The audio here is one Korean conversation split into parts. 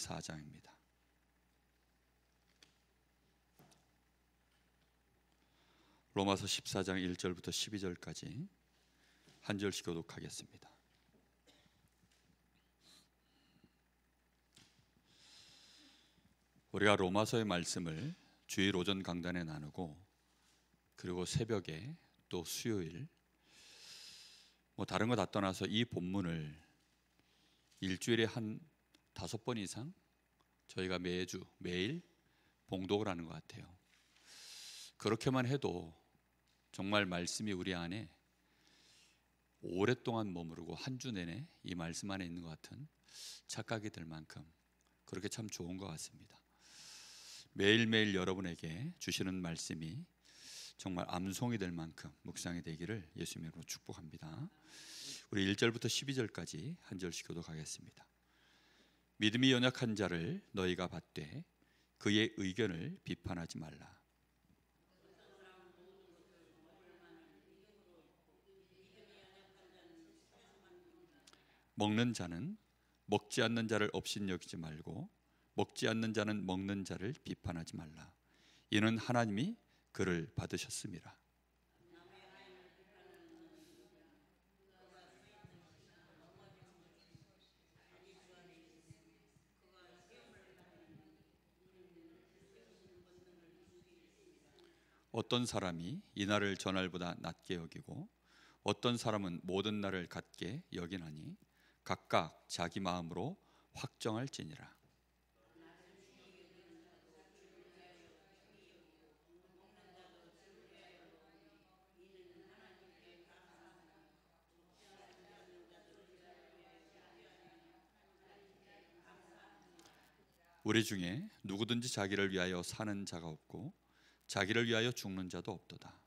14장입니다. 로마서 14장 1절부터 12절까지 한 절씩 교독하겠습니다. 우리가 로마서의 말씀을 주일 오전 강단에 나누고, 그리고 새벽에 또 수요일, 다른 거 다 떠나서 이 본문을 일주일에 한 5번 이상 저희가 매일 봉독을 하는 것 같아요. 그렇게만 해도 정말 말씀이 우리 안에 오랫동안 머무르고 한 주 내내 이 말씀 안에 있는 것 같은 착각이 들 만큼 그렇게 참 좋은 것 같습니다. 매일매일 여러분에게 주시는 말씀이 정말 암송이 될 만큼 묵상이 되기를 예수님의 이름으로 축복합니다. 우리 1절부터 12절까지 한 절씩 교독하겠습니다. 믿음이 연약한 자를 너희가 받되 그의 의견을 비판하지 말라. 먹는 자는 먹지 않는 자를 업신여기지 말고 먹지 않는 자는 먹는 자를 비판하지 말라. 이는 하나님이 그를 받으셨음이라. 어떤 사람이 이날을 전날보다 낮게 여기고 어떤 사람은 모든 날을 같게 여기나니 각각 자기 마음으로 확정할지니라. 우리 중에 누구든지 자기를 위하여 사는 자가 없고 자기를 위하여 죽는 자도 없도다.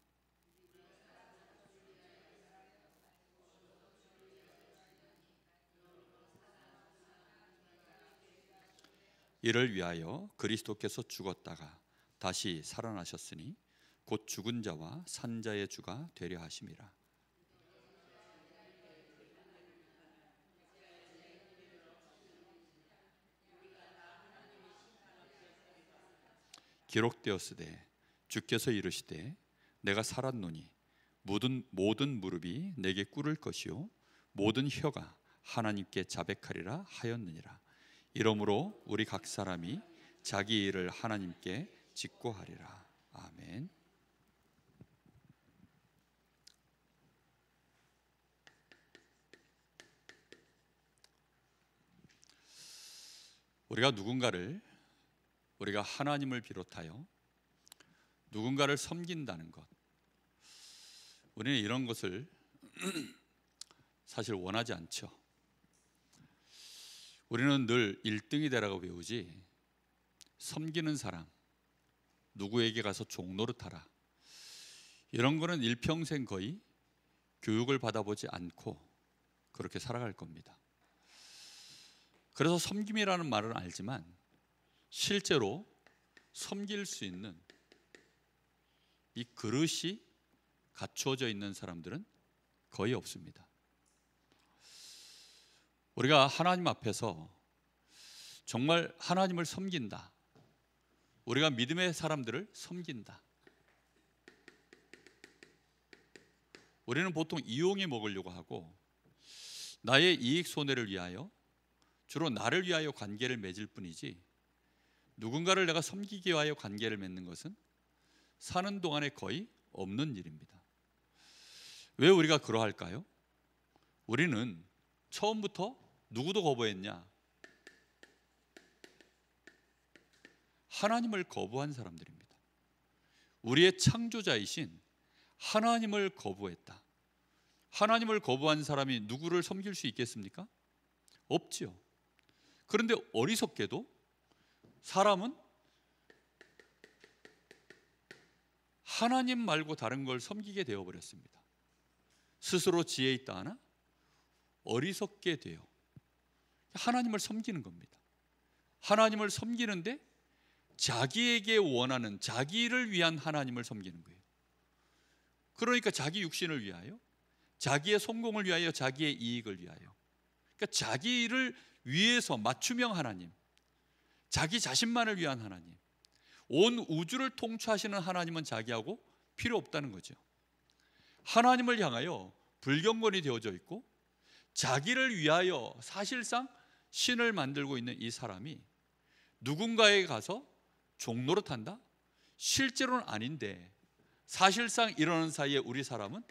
이를 위하여 그리스도께서 죽었다가 다시 살아나셨으니 곧 죽은 자와 산 자의 주가 되려 하심이라. 기록되었으되 주께서 이르시되 내가 살았노니 모든 무릎이 내게 꿇을 것이요 모든 혀가 하나님께 자백하리라 하였느니라. 이러므로 우리 각 사람이 자기 일을 하나님께 직고하리라. 아멘. 우리가 하나님을 비롯하여 누군가를 섬긴다는 것, 우리는 이런 것을 사실 원하지 않죠. 우리는 늘 1등이 되라고 배우지, 섬기는 사람, 누구에게 가서 종노릇하라, 이런 거는 일평생 거의 교육을 받아보지 않고 그렇게 살아갈 겁니다. 그래서 섬김이라는 말은 알지만 실제로 섬길 수 있는 이 그릇이 갖추어져 있는 사람들은 거의 없습니다. 우리가 하나님 앞에서 정말 하나님을 섬긴다, 우리가 믿음의 사람들을 섬긴다, 우리는 보통 이용해 먹으려고 하고 나의 이익 손해를 위하여 주로 나를 위하여 관계를 맺을 뿐이지, 누군가를 내가 섬기기 위하여 관계를 맺는 것은 사는 동안에 거의 없는 일입니다. 왜 우리가 그러할까요? 우리는 처음부터 누구도 거부했냐? 하나님을 거부한 사람들입니다. 우리의 창조자이신 하나님을 거부했다. 하나님을 거부한 사람이 누구를 섬길 수 있겠습니까? 없지요. 그런데 어리석게도 사람은 하나님 말고 다른 걸 섬기게 되어버렸습니다. 스스로 지혜 있다 하나 어리석게 돼요. 하나님을 섬기는 겁니다. 하나님을 섬기는데 자기에게 원하는, 자기를 위한 하나님을 섬기는 거예요. 그러니까 자기 육신을 위하여, 자기의 성공을 위하여, 자기의 이익을 위하여, 그러니까 자기를 위해서 맞춤형 하나님, 자기 자신만을 위한 하나님, 온 우주를 통치하시는 하나님은 자기하고 필요 없다는 거죠. 하나님을 향하여 불경건이 되어져 있고 자기를 위하여 사실상 신을 만들고 있는 이 사람이 누군가에게 가서 종노릇한다? 실제로는 아닌데 사실상 이러는 사이에 우리 사람은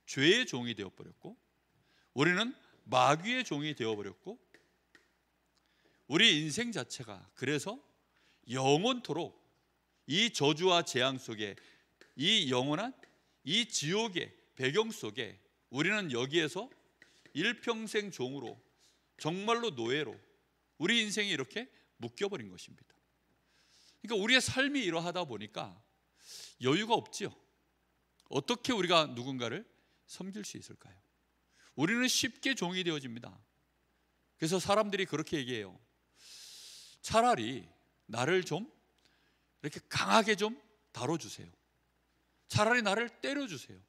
죄의 종이 되어버렸고 우리는 마귀의 종이 되어버렸고 우리 인생 자체가 그래서 영원토록 이 저주와 재앙 속에, 이 영원한 이 지옥의 배경 속에 우리는 여기에서 일평생 종으로, 정말로 노예로 우리 인생이 이렇게 묶여버린 것입니다. 그러니까 우리의 삶이 이러하다 보니까 여유가 없지요. 어떻게 우리가 누군가를 섬길 수 있을까요? 우리는 쉽게 종이 되어집니다. 그래서 사람들이 그렇게 얘기해요. 차라리 나를 좀 이렇게 강하게 좀 다뤄주세요. 차라리 나를 때려주세요.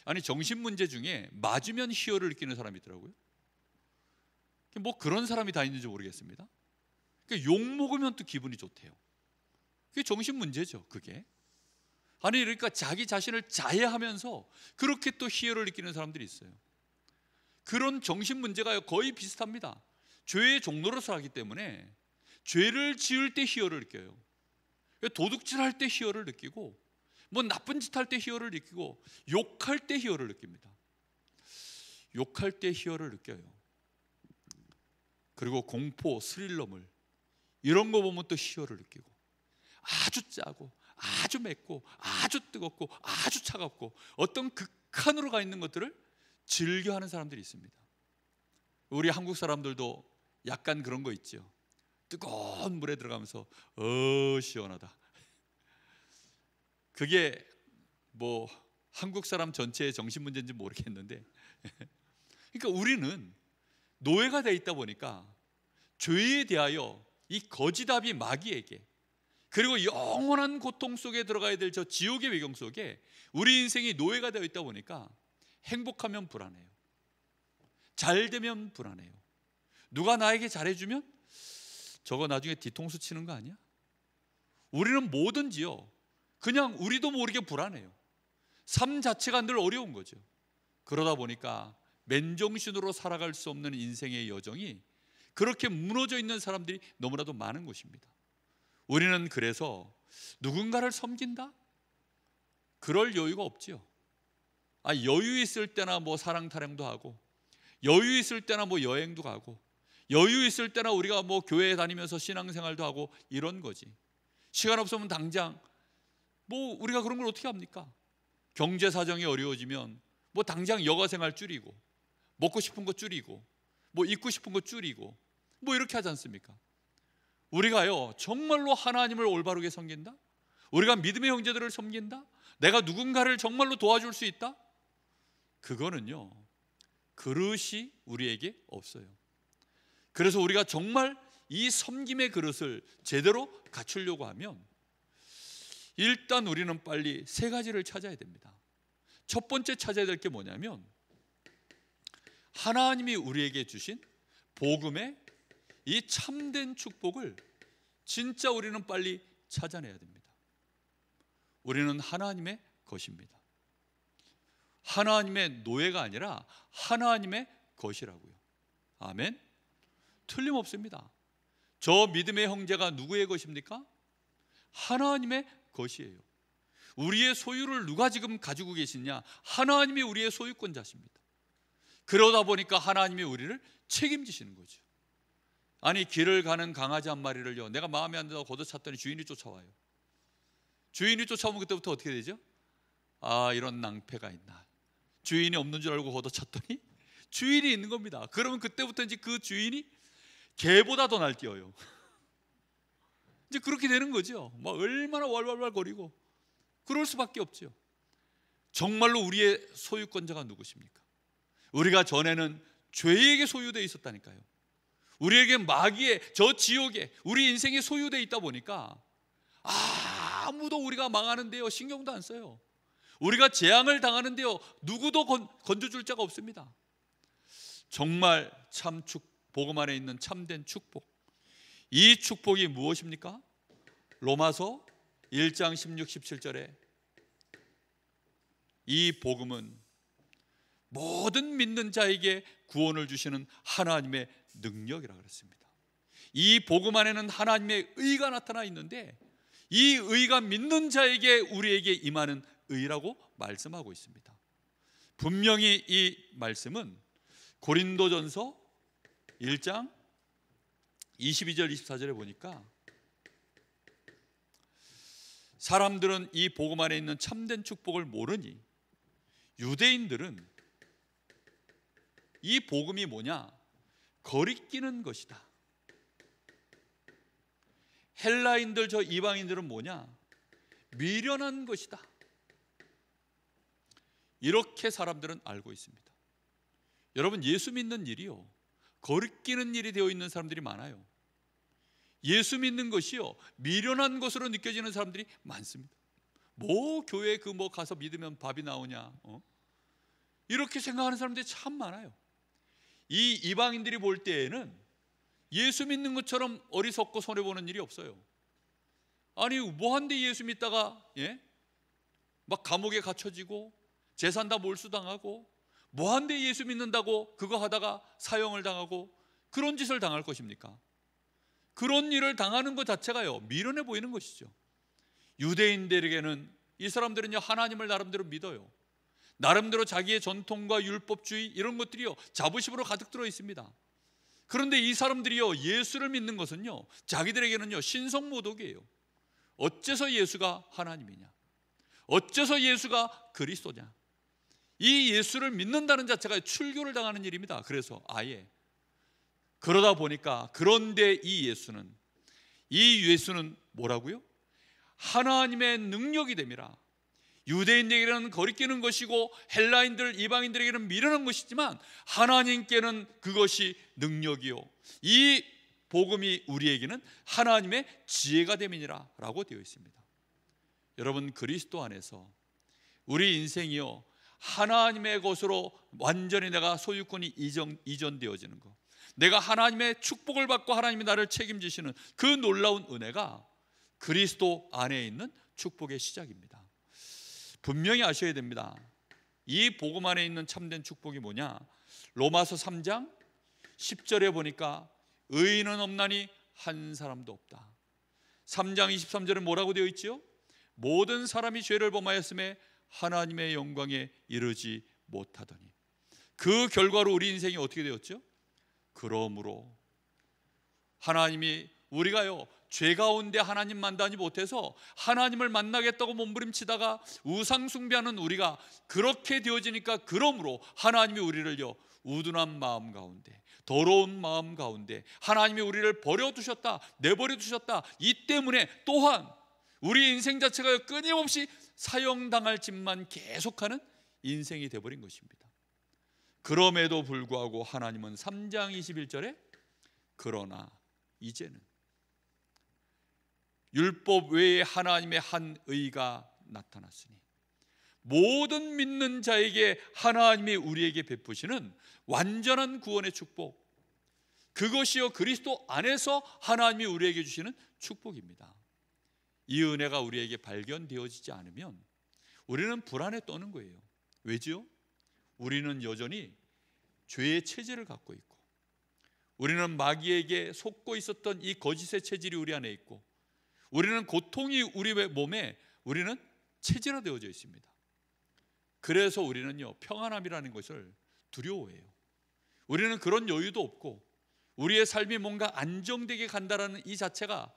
아니, 정신문제 중에 맞으면 희열을 느끼는 사람이 있더라고요. 뭐 그런 사람이 다 있는지 모르겠습니다. 욕 먹으면 또 기분이 좋대요. 그게 정신문제죠, 그게. 아니, 그러니까 자기 자신을 자해하면서 그렇게 또 희열을 느끼는 사람들이 있어요. 그런 정신문제가 거의 비슷합니다. 죄의 종노릇을 하기 때문에 죄를 지을 때 희열을 느껴요. 도둑질할 때 희열을 느끼고 뭐 나쁜 짓 할 때 희열을 느끼고 욕할 때 희열을 느낍니다. 욕할 때 희열을 느껴요. 그리고 공포, 스릴러물 이런 거 보면 또 희열을 느끼고 아주 짜고 아주 맵고 아주 뜨겁고 아주 차갑고 어떤 극한으로 가 있는 것들을 즐겨하는 사람들이 있습니다. 우리 한국 사람들도 약간 그런 거 있죠. 뜨거운 물에 들어가면서 시원하다. 그게 뭐 한국 사람 전체의 정신 문제인지 모르겠는데 그러니까 우리는 노예가 돼 있다 보니까 죄에 대하여 이 거지답이 마귀에게 그리고 영원한 고통 속에 들어가야 될 저 지옥의 배경 속에 우리 인생이 노예가 되어 있다 보니까 행복하면 불안해요. 잘 되면 불안해요. 누가 나에게 잘해주면 저거 나중에 뒤통수 치는 거 아니야? 우리는 뭐든지요 그냥 우리도 모르게 불안해요. 삶 자체가 늘 어려운 거죠. 그러다 보니까 맨정신으로 살아갈 수 없는 인생의 여정이 그렇게 무너져 있는 사람들이 너무나도 많은 것입니다. 우리는 그래서 누군가를 섬긴다? 그럴 여유가 없지요. 여유 있을 때나 뭐 사랑 타령도 하고 여유 있을 때나 뭐 여행도 가고 여유 있을 때나 우리가 뭐 교회에 다니면서 신앙생활도 하고 이런 거지. 시간 없으면 당장 뭐 우리가 그런 걸 어떻게 합니까? 경제 사정이 어려워지면 뭐 당장 여가생활 줄이고 먹고 싶은 거 줄이고 뭐 입고 싶은 거 줄이고 뭐 이렇게 하지 않습니까? 우리가요 정말로 하나님을 올바르게 섬긴다? 우리가 믿음의 형제들을 섬긴다? 내가 누군가를 정말로 도와줄 수 있다? 그거는요 그릇이 우리에게 없어요. 그래서 우리가 정말 이 섬김의 그릇을 제대로 갖추려고 하면 일단 우리는 빨리 세 가지를 찾아야 됩니다. 첫 번째 찾아야 될 게 뭐냐면 하나님이 우리에게 주신 복음의 이 참된 축복을 진짜 우리는 빨리 찾아내야 됩니다. 우리는 하나님의 것입니다. 하나님의 노예가 아니라 하나님의 것이라고요. 아멘. 틀림없습니다. 저 믿음의 형제가 누구의 것입니까? 하나님의 것이에요. 우리의 소유를 누가 지금 가지고 계시냐? 하나님이 우리의 소유권자십니다. 그러다 보니까 하나님이 우리를 책임지시는 거죠. 아니, 길을 가는 강아지 한 마리를요 내가 마음에 안 들어 걷어찼더니 주인이 쫓아와요. 주인이 쫓아오면 그때부터 어떻게 되죠? 이런 낭패가 있나. 주인이 없는 줄 알고 걷어찼더니 주인이 있는 겁니다. 그러면 그때부터 이제 그 주인이 개보다 더 날뛰어요. 이제 그렇게 되는 거죠. 막 얼마나 왈왈왈 거리고 그럴 수밖에 없죠. 정말로 우리의 소유권자가 누구십니까? 우리가 전에는 죄에게 소유되어 있었다니까요. 우리에게 마귀의 저 지옥에 우리 인생이 소유되어 있다 보니까 아무도 우리가 망하는데요 신경도 안 써요. 우리가 재앙을 당하는데요 누구도 건져줄 자가 없습니다. 정말 참 복음 안에 있는 참된 축복, 이 축복이 무엇입니까? 로마서 1장 16, 17절에 이 복음은 모든 믿는 자에게 구원을 주시는 하나님의 능력이라고 그랬습니다. 이 복음 안에는 하나님의 의가 나타나 있는데 이 의가 믿는 자에게 우리에게 임하는 의라고 말씀하고 있습니다. 분명히 이 말씀은 고린도전서 1장 22절 24절에 보니까 사람들은 이 복음 안에 있는 참된 축복을 모르니 유대인들은 이 복음이 뭐냐? 거리끼는 것이다. 헬라인들, 저 이방인들은 뭐냐? 미련한 것이다. 이렇게 사람들은 알고 있습니다. 여러분, 예수 믿는 일이요, 거리끼는 일이 되어 있는 사람들이 많아요. 예수 믿는 것이요, 미련한 것으로 느껴지는 사람들이 많습니다. 뭐 교회 가서 믿으면 밥이 나오냐, 이렇게 생각하는 사람들이 참 많아요. 이 이방인들이 볼 때에는 예수 믿는 것처럼 어리석고 손해보는 일이 없어요. 아니, 뭐한데 예수 믿다가 막 감옥에 갇혀지고 재산 다 몰수당하고, 뭐한데 예수 믿는다고 그거 하다가 사형을 당하고 그런 짓을 당할 것입니까? 그런 일을 당하는 것 자체가요, 미련해 보이는 것이죠. 유대인들에게는 이 사람들은요, 하나님을 나름대로 믿어요. 나름대로 자기의 전통과 율법주의 이런 것들이요, 자부심으로 가득 들어 있습니다. 그런데 이 사람들이요, 예수를 믿는 것은요, 자기들에게는요, 신성모독이에요. 어째서 예수가 하나님이냐? 어째서 예수가 그리스도냐? 이 예수를 믿는다는 자체가 출교를 당하는 일입니다. 그래서 아예 그러다 보니까, 그런데 이 예수는 뭐라고요? 하나님의 능력이 됨이라. 유대인들에게는 거리끼는 것이고 헬라인들, 이방인들에게는 미련한 것이지만 하나님께는 그것이 능력이요, 이 복음이 우리에게는 하나님의 지혜가 됨이니라 라고 되어 있습니다. 여러분, 그리스도 안에서 우리 인생이요, 하나님의 것으로 완전히 내가 소유권이 이전되어지는 것, 내가 하나님의 축복을 받고 하나님이 나를 책임지시는 그 놀라운 은혜가 그리스도 안에 있는 축복의 시작입니다. 분명히 아셔야 됩니다. 이 복음 안에 있는 참된 축복이 뭐냐? 로마서 3장 10절에 보니까 의인은 없나니 한 사람도 없다. 3장 23절에 뭐라고 되어 있지요? 모든 사람이 죄를 범하였음에 하나님의 영광에 이르지 못하더니. 그 결과로 우리 인생이 어떻게 되었죠? 그러므로 하나님이, 우리가요, 죄 가운데 하나님 만나지 못해서 하나님을 만나겠다고 몸부림치다가 우상 숭배하는 우리가 그렇게 되어지니까, 그러므로 하나님이 우리를요, 우둔한 마음 가운데, 더러운 마음 가운데 하나님이 우리를 버려두셨다, 내버려두셨다. 이 때문에 또한 우리 인생 자체가 끊임없이 사형당할 짓만 계속하는 인생이 되어버린 것입니다. 그럼에도 불구하고 하나님은 3장 21절에 그러나 이제는 율법 외에 하나님의 한 의가 나타났으니, 모든 믿는 자에게 하나님이 우리에게 베푸시는 완전한 구원의 축복, 그것이요, 그리스도 안에서 하나님이 우리에게 주시는 축복입니다. 이 은혜가 우리에게 발견되어지지 않으면 우리는 불안에 떠는 거예요. 왜지요? 우리는 여전히 죄의 체질을 갖고 있고, 우리는 마귀에게 속고 있었던 이 거짓의 체질이 우리 안에 있고, 우리는 고통이 우리 몸에 우리는 체질화되어져 있습니다. 그래서 우리는요, 평안함이라는 것을 두려워해요. 우리는 그런 여유도 없고 우리의 삶이 뭔가 안정되게 간다라는 이 자체가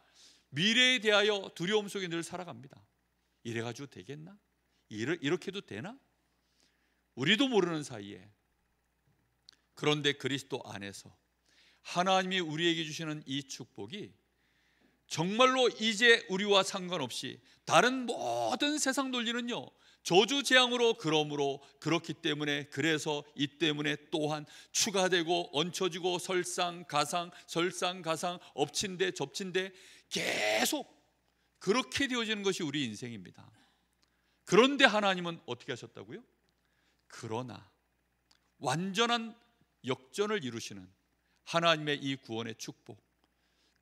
미래에 대하여 두려움 속에 늘 살아갑니다. 이래가지고 되겠나? 이렇게 해도 되나? 우리도 모르는 사이에, 그런데 그리스도 안에서 하나님이 우리에게 주시는 이 축복이 정말로 이제 우리와 상관없이 다른 모든 세상 논리는요, 저주재앙으로, 그러므로 그렇기 때문에, 그래서 이 때문에 또한 추가되고 얹혀지고 설상가상, 엎친 데 접친 데 계속 그렇게 되어지는 것이 우리 인생입니다. 그런데 하나님은 어떻게 하셨다고요? 그러나 완전한 역전을 이루시는 하나님의 이 구원의 축복,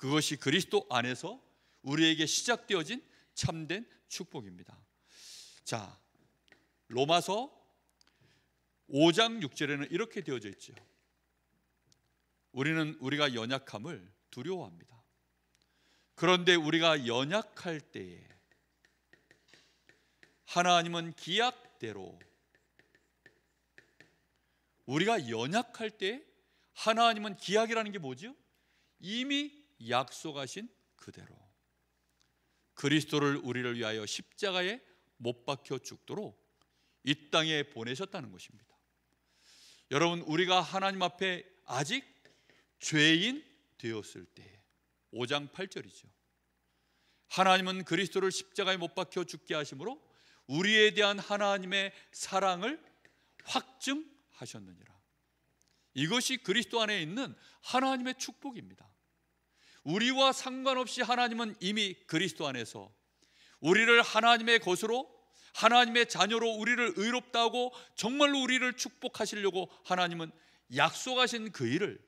그것이 그리스도 안에서 우리에게 시작되어진 참된 축복입니다. 자, 로마서 5장 6절에는 이렇게 되어져 있죠. 우리는 우리가 연약함을 두려워합니다. 그런데 우리가 연약할 때에 하나님은 기약대로, 우리가 연약할 때 하나님은, 기약이라는 게 뭐죠? 이미 약속하신 그대로 그리스도를 우리를 위하여 십자가에 못 박혀 죽도록 이 땅에 보내셨다는 것입니다. 여러분, 우리가 하나님 앞에 아직 죄인 되었을 때, 5장 8절이죠. 하나님은 그리스도를 십자가에 못 박혀 죽게 하심으로 우리에 대한 하나님의 사랑을 확증하셨느니라. 이것이 그리스도 안에 있는 하나님의 축복입니다. 우리와 상관없이 하나님은 이미 그리스도 안에서 우리를 하나님의 것으로, 하나님의 자녀로 우리를 의롭다 하고 정말로 우리를 축복하시려고 하나님은 약속하신 그 일을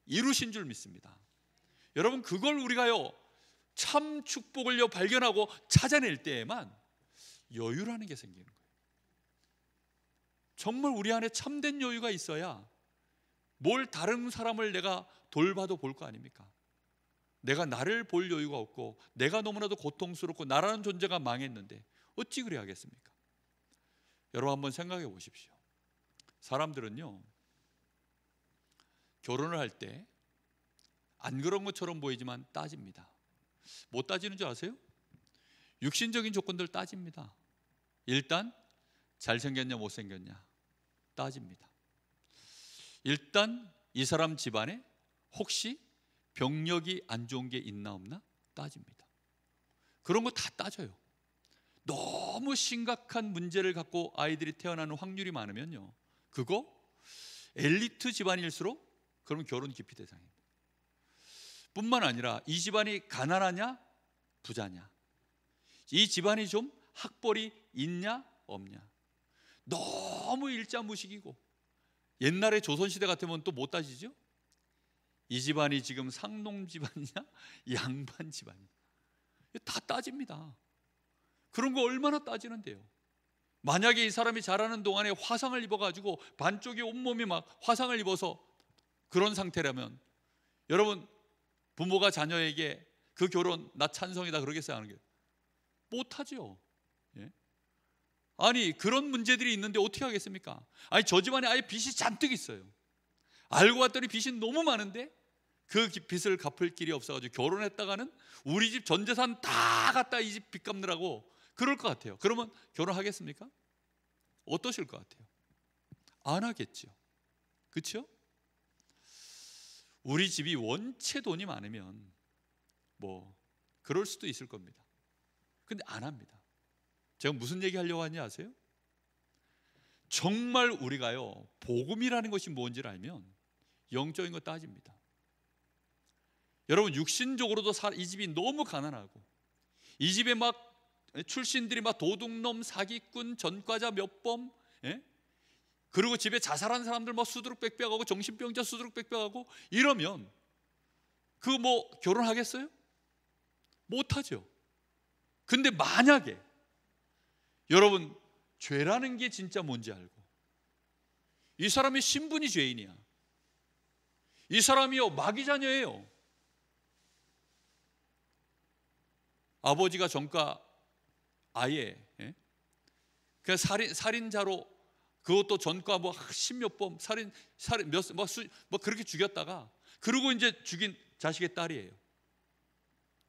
이루신 줄 믿습니다. 여러분, 그걸 우리가요 참 축복을요 발견하고 찾아낼 때에만 여유라는 게 생기는 거예요. 정말 우리 안에 참된 여유가 있어야 뭘 다른 사람을 내가 돌봐도 볼 거 아닙니까? 내가 나를 볼 여유가 없고 내가 너무나도 고통스럽고 나라는 존재가 망했는데 어찌 그래야 하겠습니까? 여러분, 한번 생각해 보십시오. 사람들은요 결혼을 할 때 안 그런 것처럼 보이지만 따집니다. 뭐 따지는 줄 아세요? 육신적인 조건들 따집니다. 일단 잘생겼냐 못생겼냐 따집니다. 일단 이 사람 집안에 혹시 병력이 안 좋은 게 있나 없나 따집니다. 그런 거 다 따져요. 너무 심각한 문제를 갖고 아이들이 태어나는 확률이 많으면요, 그거 엘리트 집안일수록 그러면 결혼 기피 대상입니다. 뿐만 아니라 이 집안이 가난하냐 부자냐, 이 집안이 좀 학벌이 있냐 없냐, 너무 일자무식이고, 옛날에 조선시대 같으면 또 못 따지죠? 이 집안이 지금 상농 집안이냐 양반 집안이냐, 다 따집니다. 그런 거 얼마나 따지는데요. 만약에 이 사람이 자라는 동안에 화상을 입어가지고 반쪽이 온몸이 막 화상을 입어서 그런 상태라면, 여러분, 부모가 자녀에게 그 결혼 나 찬성이다 그러겠어요? 안 하겠어요? 못하죠. 예? 아니, 그런 문제들이 있는데 어떻게 하겠습니까? 아니, 저 집안에 아예 빚이 잔뜩 있어요. 알고 봤더니 빚이 너무 많은데 그 빚을 갚을 길이 없어가지고 결혼했다가는 우리 집 전 재산 다 갖다 이 집 빚 갚느라고 그럴 것 같아요. 그러면 결혼하겠습니까? 어떠실 것 같아요? 안 하겠죠. 그렇죠? 우리 집이 원체 돈이 많으면 뭐 그럴 수도 있을 겁니다. 근데 안 합니다. 제가 무슨 얘기 하려고 하는지 아세요? 정말 우리가요 복음이라는 것이 뭔지를 알면 영적인 거 따집니다. 여러분, 육신적으로도 이 집이 너무 가난하고 이 집에 막 출신들이 막 도둑놈, 사기꾼, 전과자 몇 범, 예? 그리고 집에 자살한 사람들 막 수두룩빽빽하고 정신병자 수두룩빽빽하고 이러면 그 뭐 결혼하겠어요? 못하죠. 근데 만약에 여러분, 죄라는 게 진짜 뭔지 알고 이 사람의 신분이 죄인이야, 이 사람이요 마귀 자녀예요. 아버지가 전과 아예, 예? 그 살인자로, 그것도 전과 뭐 십몇 번 살인 뭐 그렇게 죽였다가 그리고 이제 죽인 자식의 딸이에요.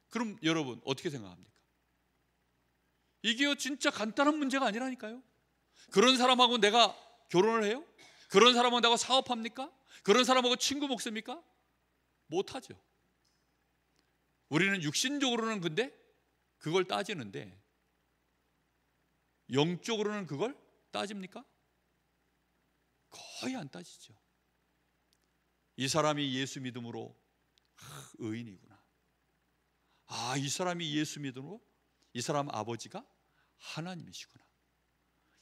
그럼 여러분 어떻게 생각합니까? 이게요 진짜 간단한 문제가 아니라니까요. 그런 사람하고 내가 결혼을 해요? 그런 사람하고 내가 사업합니까? 그런 사람하고 친구 먹습니까? 못하죠. 우리는 육신적으로는 근데 그걸 따지는데 영적으로는 그걸 따집니까? 거의 안 따지죠. 이 사람이 예수 믿음으로 의인이구나. 이 사람이 예수 믿음으로 이 사람 아버지가 하나님이시구나.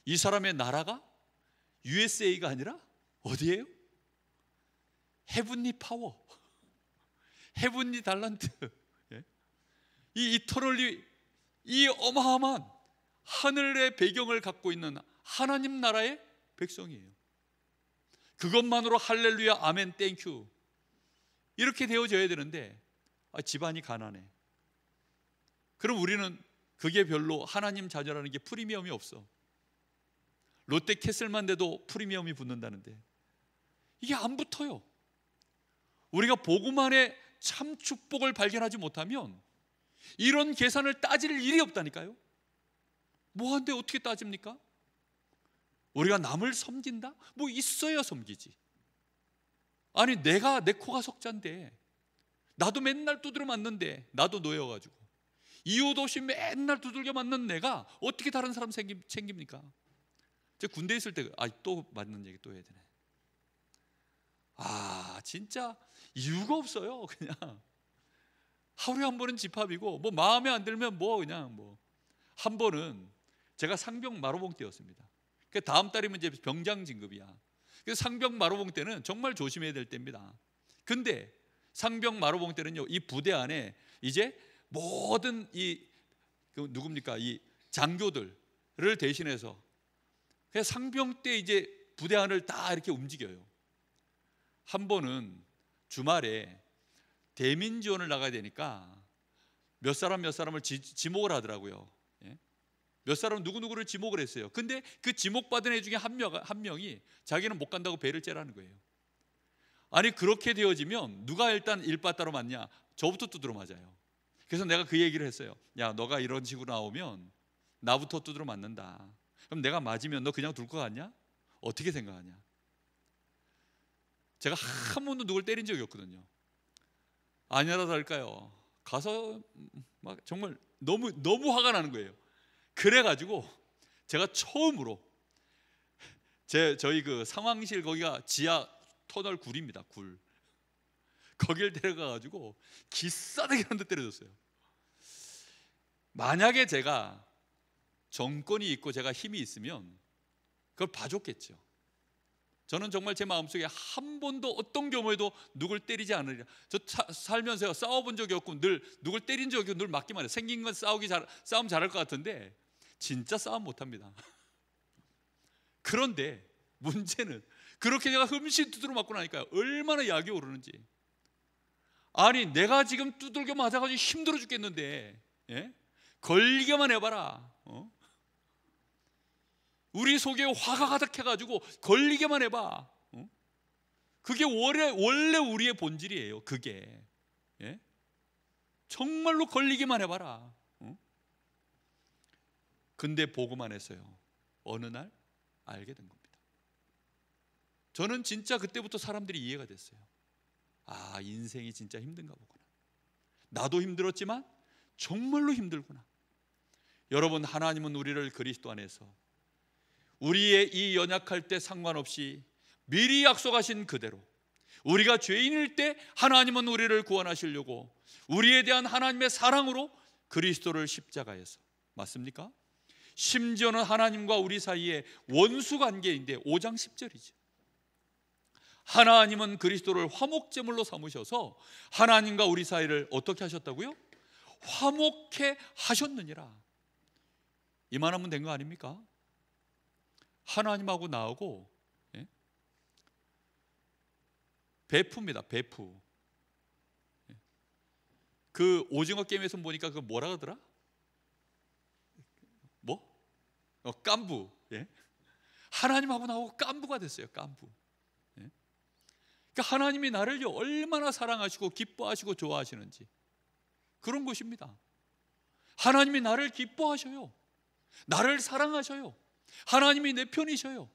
이 사람의 나라가 USA가 아니라 어디예요? 헤븐리 파워, 헤븐리 달란트, 예? 이 이터널리, 이 어마어마한 하늘의 배경을 갖고 있는 하나님 나라의 백성이에요. 그것만으로 할렐루야, 아멘, 땡큐 이렇게 되어져야 되는데 집안이 가난해. 그럼 우리는 그게 별로 하나님 자녀라는 게 프리미엄이 없어. 롯데 캐슬만 돼도 프리미엄이 붙는다는데 이게 안 붙어요. 우리가 복음 안에 참 축복을 발견하지 못하면 이런 계산을 따질 일이 없다니까요. 뭐한데 어떻게 따집니까? 우리가 남을 섬긴다? 뭐 있어야 섬기지. 아니 내 코가 석잔데 나도 맨날 두드려 맞는데, 나도 놓여가지고 이웃 없이 맨날 두들겨 맞는 내가 어떻게 다른 사람 챙깁니까? 제가 군대 있을 때 또 맞는 얘기 또 해야 되네. 진짜 이유가 없어요. 그냥 하루에 한 번은 집합이고 뭐 마음에 안 들면 한 번은 제가 상병 마로봉 때였습니다. 그 다음 달이면 이제 병장 진급이야. 그래서 상병 마로봉 때는 정말 조심해야 될 때입니다. 근데 상병 마로봉 때는요, 이 부대 안에 이제 모든 이 장교들을 대신해서 그래서 상병 때 이제 부대 안을 다 이렇게 움직여요. 한 번은 주말에 대민 지원을 나가야 되니까 몇 사람을 지목을 하더라고요. 몇 사람 누구누구를 지목을 했어요. 근데 그 지목받은 애 중에 한 명이 자기는 못 간다고 배를 째라는 거예요. 아니 그렇게 되어지면 누가 일단 일바따로 맞냐? 저부터 두드려 맞아요. 그래서 내가 그 얘기를 했어요. 야, 너가 이런 식으로 나오면 나부터 두드려 맞는다. 그럼 내가 맞으면 너 그냥 둘 것 같냐? 어떻게 생각하냐? 제가 한 번도 누굴 때린 적이 없거든요. 아니라 다를까요? 가서 막 정말 너무 화가 나는 거예요. 그래가지고 제가 처음으로 저희 그 상황실 거기가 지하 터널 굴입니다. 굴. 거길 데려가가지고 기싸대기 한 대 때려줬어요. 만약에 제가 정권이 있고 제가 힘이 있으면 그걸 봐줬겠죠. 저는 정말 제 마음속에 한 번도 어떤 경우에도 누굴 때리지 않으리라. 저 살면서 싸워본 적이 없고 늘 누굴 때린 적이 없고 늘 맞기만 해요. 생긴 건 싸움 잘할 것 같은데 진짜 싸움 못합니다. 그런데 문제는 그렇게 제가 흠씬 두드려 맞고 나니까 얼마나 약이 오르는지. 아니 내가 지금 두들겨 맞아가지고 힘들어 죽겠는데, 예? 걸리게만 해봐라. 우리 속에 화가 가득해가지고 걸리게만 해봐. 그게 원래 우리의 본질이에요. 그게, 예? 정말로 걸리기만 해봐라. 근데 복음 안에서요, 어느 날 알게 된 겁니다. 저는 진짜 그때부터 사람들이 이해가 됐어요. 인생이 진짜 힘든가 보구나. 나도 힘들었지만 정말로 힘들구나. 여러분, 하나님은 우리를 그리스도 안에서 우리의 이 연약할 때 상관없이 미리 약속하신 그대로 우리가 죄인일 때 하나님은 우리를 구원하시려고 우리에 대한 하나님의 사랑으로 그리스도를 십자가에서, 맞습니까? 심지어는 하나님과 우리 사이에 원수 관계인데 5장 10절이죠. 하나님은 그리스도를 화목제물로 삼으셔서 하나님과 우리 사이를 어떻게 하셨다고요? 화목해 하셨느니라. 이만하면 된 거 아닙니까? 하나님하고 나하고, 예? 베프입니다. 베프. 그 오징어 게임에서 보니까 그 뭐라 하더라? 깐부. 예? 하나님하고 나하고 깐부가 됐어요. 깐부. 예? 그러니까 하나님이 나를요 얼마나 사랑하시고 기뻐하시고 좋아하시는지 그런 것입니다. 하나님이 나를 기뻐하셔요. 나를 사랑하셔요. 하나님이 내 편이셔요.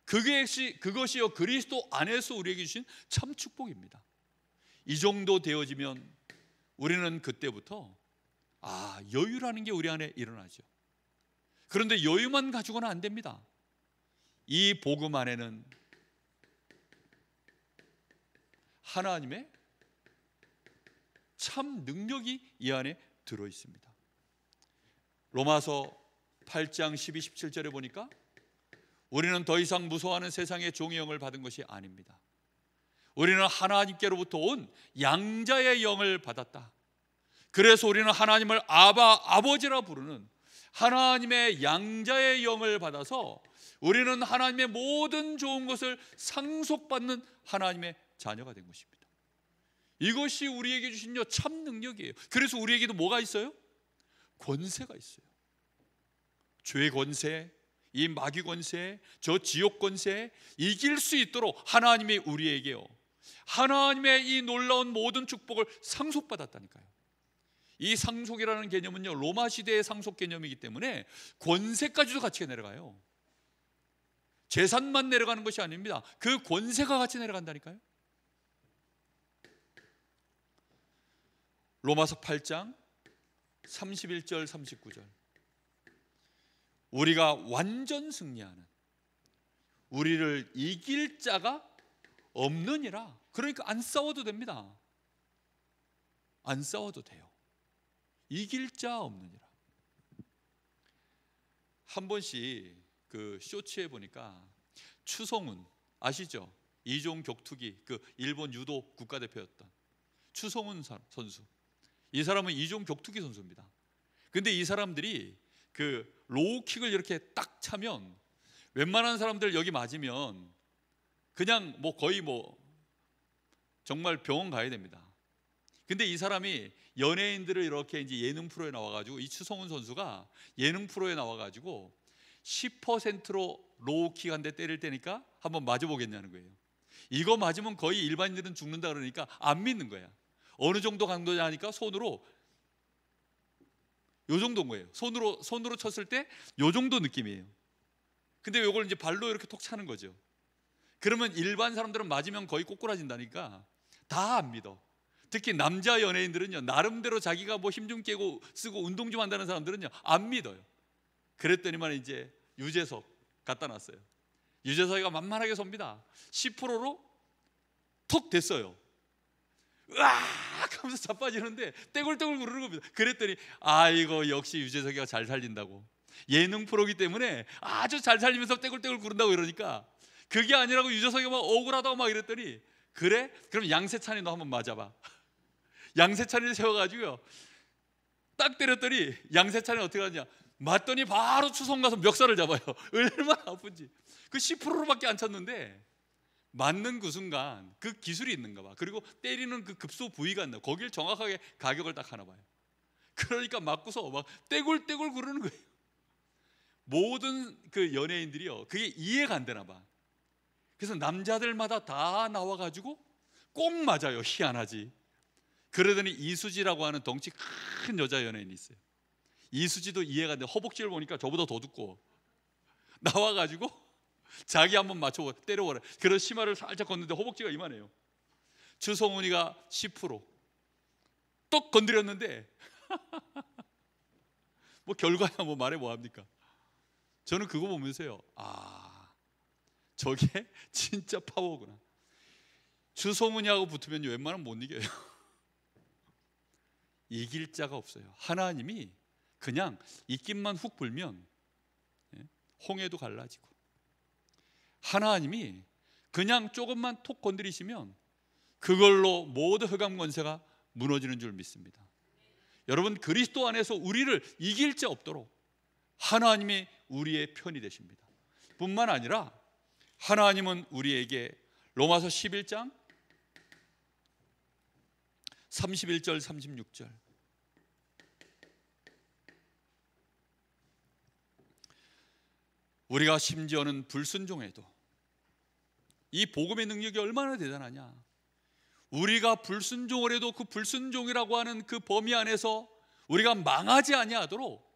그것이요 그리스도 안에서 우리에게 주신 참 축복입니다. 이 정도 되어지면 우리는 그때부터 여유라는 게 우리 안에 일어나죠. 그런데 여유만 가지고는 안 됩니다. 이 복음 안에는 하나님의 참 능력이 이 안에 들어 있습니다. 로마서 8장 12, 17절에 보니까 우리는 더 이상 무서워하는 세상의 종의 영을 받은 것이 아닙니다. 우리는 하나님께로부터 온 양자의 영을 받았다. 그래서 우리는 하나님을 아버지라 부르는 하나님의 양자의 영을 받아서 우리는 하나님의 모든 좋은 것을 상속받는 하나님의 자녀가 된 것입니다. 이것이 우리에게 주신 참 능력이에요. 그래서 우리에게도 뭐가 있어요? 권세가 있어요. 죄의 권세, 이 마귀 권세, 저 지옥 권세 이길 수 있도록 하나님이 우리에게요, 하나님의 이 놀라운 모든 축복을 상속받았다니까요. 이 상속이라는 개념은요, 로마 시대의 상속 개념이기 때문에 권세까지도 같이 내려가요. 재산만 내려가는 것이 아닙니다. 그 권세가 같이 내려간다니까요. 로마서 8장 31절 39절, 우리가 완전 승리하는, 우리를 이길 자가 없느니라. 그러니까 안 싸워도 됩니다. 안 싸워도 돼요. 이길 자 없느니라. 한 번씩 그 쇼츠에 보니까 추성훈 아시죠? 이종 격투기 그 일본 유도 국가대표였던 추성훈 선수. 이 사람은 이종 격투기 선수입니다. 근데 이 사람들이 그 로우킥을 이렇게 딱 차면 웬만한 사람들 여기 맞으면 그냥 뭐 거의 뭐 정말 병원 가야 됩니다. 근데 이 사람이 연예인들을 이렇게 이제 예능 프로에 나와가지고, 이 추성훈 선수가 예능 프로에 나와가지고 10%로 로우킥 한 대 때릴 때니까 한번 맞아보겠냐는 거예요. 이거 맞으면 거의 일반인들은 죽는다 그러니까 안 믿는 거야. 어느 정도 강도냐 하니까 손으로 요 정도인 거예요. 손으로 쳤을 때 요 정도 느낌이에요. 근데 요걸 이제 발로 이렇게 톡 차는 거죠. 그러면 일반 사람들은 맞으면 거의 꼬꾸라진다니까 다 안 믿어. 특히 남자 연예인들은요, 나름대로 자기가 뭐 힘 좀 깨고 쓰고 운동 좀 한다는 사람들은요 안 믿어요. 그랬더니만 이제 유재석 갖다 놨어요. 유재석이가 만만하게 섭니다. 10%로 톡 됐어요. 으악 하면서 자빠지는데 떼굴떼굴 구르는 겁니다. 그랬더니 이거 역시 유재석이가 잘 살린다고, 예능 프로기 때문에 아주 잘 살리면서 떼굴떼굴 구른다고 이러니까 그게 아니라고 유재석이가 막 억울하다고 막 이랬더니, 그래? 그럼 양세찬이 너 한번 맞아봐. 양세찬이를 세워가지고요 딱 때렸더니 양세찬이 어떻게 하냐, 맞더니 바로 추성 가서 멱살을 잡아요. 얼마나 아픈지. 그 10%로밖에 안 쳤는데 맞는 그 순간 그 기술이 있는가 봐. 그리고 때리는 그 급소 부위가 있나, 거길 정확하게 가격을 딱 하나 봐요. 그러니까 맞고서 막 떼굴떼굴 구르는 거예요. 모든 그 연예인들이요 그게 이해가 안 되나 봐. 그래서 남자들마다 다 나와가지고 꼭 맞아요. 희한하지. 그러더니 이수지라고 하는 덩치 큰 여자 연예인이 있어요. 이수지도 이해가 안 돼. 허벅지를 보니까 저보다 더 두꺼워. 나와가지고 자기 한번 맞춰 때려보라. 그래서 치마를 살짝 걷는데 허벅지가 이만해요. 추성훈이가 10% 똑 건드렸는데 뭐 결과야 뭐 말해 뭐합니까. 저는 그거 보면서요, 저게 진짜 파워구나. 추성훈이하고 붙으면 웬만하면 못 이겨요. 이길 자가 없어요. 하나님이 그냥 입김만 훅 불면 홍해도 갈라지고, 하나님이 그냥 조금만 톡 건드리시면 그걸로 모든 흑암 권세가 무너지는 줄 믿습니다. 여러분, 그리스도 안에서 우리를 이길 자 없도록 하나님이 우리의 편이 되십니다. 뿐만 아니라 하나님은 우리에게 로마서 11장 31절 36절, 우리가 심지어는 불순종해도 이 복음의 능력이 얼마나 대단하냐. 우리가 불순종을 해도 그 불순종이라고 하는 그 범위 안에서 우리가 망하지 아니하도록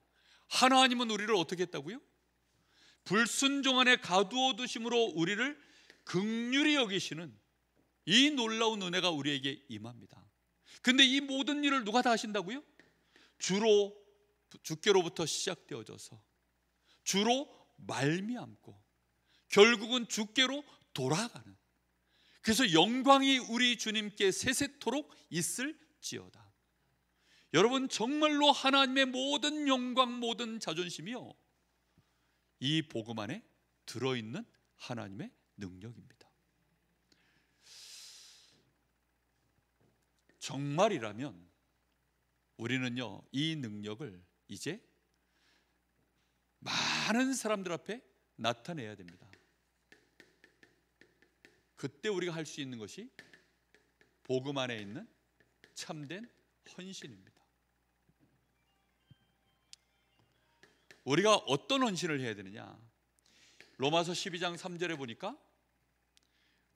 하나님은 우리를 어떻게 했다고요? 불순종 안에 가두어 두심으로 우리를 긍휼히 여기시는 이 놀라운 은혜가 우리에게 임합니다. 근데 이 모든 일을 누가 다 하신다고요? 주께로부터 시작되어져서 주로 말미암고 결국은 주께로 돌아가는, 그래서 영광이 우리 주님께 세세토록 있을지어다. 여러분, 정말로 하나님의 모든 영광, 모든 자존심이요 이 복음 안에 들어있는 하나님의 능력입니다. 정말이라면 우리는요, 이 능력을 이제 많은 사람들 앞에 나타내야 됩니다. 그때 우리가 할 수 있는 것이 복음 안에 있는 참된 헌신입니다. 우리가 어떤 헌신을 해야 되느냐? 로마서 12장 3절에 보니까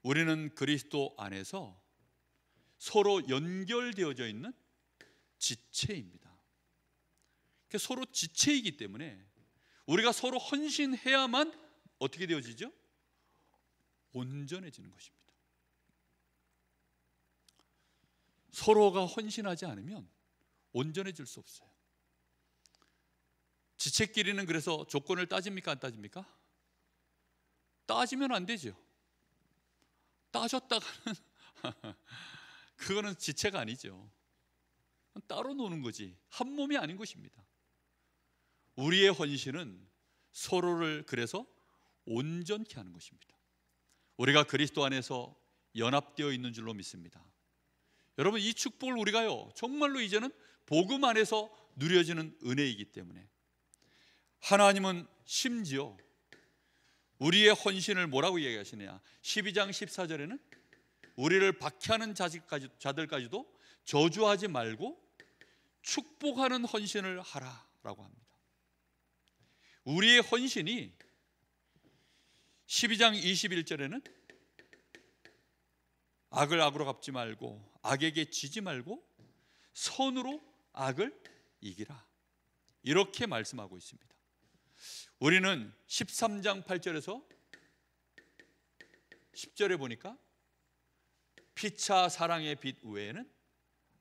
우리는 그리스도 안에서 서로 연결되어져 있는 지체입니다. 서로 지체이기 때문에 우리가 서로 헌신해야만 어떻게 되어지죠? 온전해지는 것입니다. 서로가 헌신하지 않으면 온전해질 수 없어요. 지체끼리는 그래서 조건을 따집니까, 안 따집니까? 따지면 안 되죠. 따졌다가는 그거는 지체가 아니죠. 따로 노는 거지, 한 몸이 아닌 것입니다. 우리의 헌신은 서로를 그래서 온전케 하는 것입니다. 우리가 그리스도 안에서 연합되어 있는 줄로 믿습니다. 여러분, 이 축복을 우리가요, 정말로 이제는 복음 안에서 누려지는 은혜이기 때문에 하나님은 심지어 우리의 헌신을 뭐라고 얘기하시느냐? 12장 14절에는 우리를 박해하는 자들까지도 저주하지 말고 축복하는 헌신을 하라라고 합니다. 우리의 헌신이 12장 21절에는 악을 악으로 갚지 말고 악에게 지지 말고 선으로 악을 이기라, 이렇게 말씀하고 있습니다. 우리는 13장 8절에서 10절에 보니까 피차 사랑의 빚 외에는